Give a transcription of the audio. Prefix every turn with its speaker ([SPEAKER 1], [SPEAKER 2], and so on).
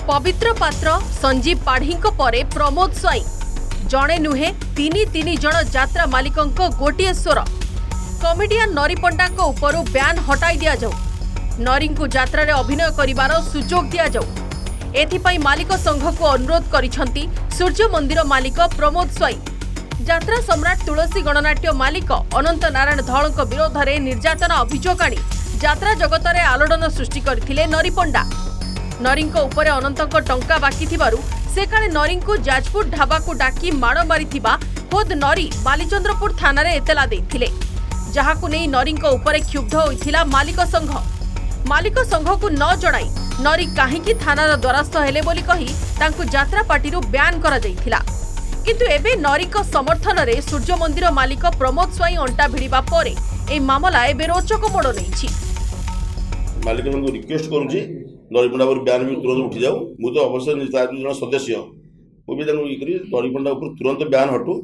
[SPEAKER 1] पवित्र पात्र संजीव पाढ़ी परे प्रमोद स्वाई जड़े नुहे तीन जन यात्रा मालिकों गोटे स्वर कमेडियन नरी पंडा उपरू ब्यान हटाई दि जाऊ नरी को यात्रा रे अभिनय करिवार सुजोग दि जाऊ एथिपाई मालिक संघ को अनुरोध करिसेंती सूर्य मंदिर मालिक प्रमोद स्वाई। यात्रा सम्राट तुलसी गणनाट्य मालिक अनंत नारायण धल विरोध में निर्यातना अभियोग आनी यात्रा जगत में आलोड़न सृष्टि करथिले नरी पंडा। नरी उपरे अनंत टंका बाकी थिबारु से काले नरी को जाजपुर ढाबा को डाकी माड़ मारिथिबा खोद नरी बालीचंद्रपुर थाना रे एतला देथिले जहाकु नै नरी उपरे क्षुब्ध होइथिला मालिक संघ को न जणाई नरी काहींकी थानार द्वारस्थ हेले बोली कही तांकु यात्रा पार्टीरु ब्यान करा जाइथिला किंतु एबे नरी समर्थन रे सूर्य मंदिर मालिक प्रमोद स्वाई अंटा भिड़िबा परे ए मामला एबे रोचक मोड़ नैछि।
[SPEAKER 2] मालिक रिक्वेस्ट करूँ नरीपंडा ब्यान भी तुरंत उठी जाऊ मुझे अवश्य जन सदस्य मुझे नरीपंडा तुरंत ब्यान हटू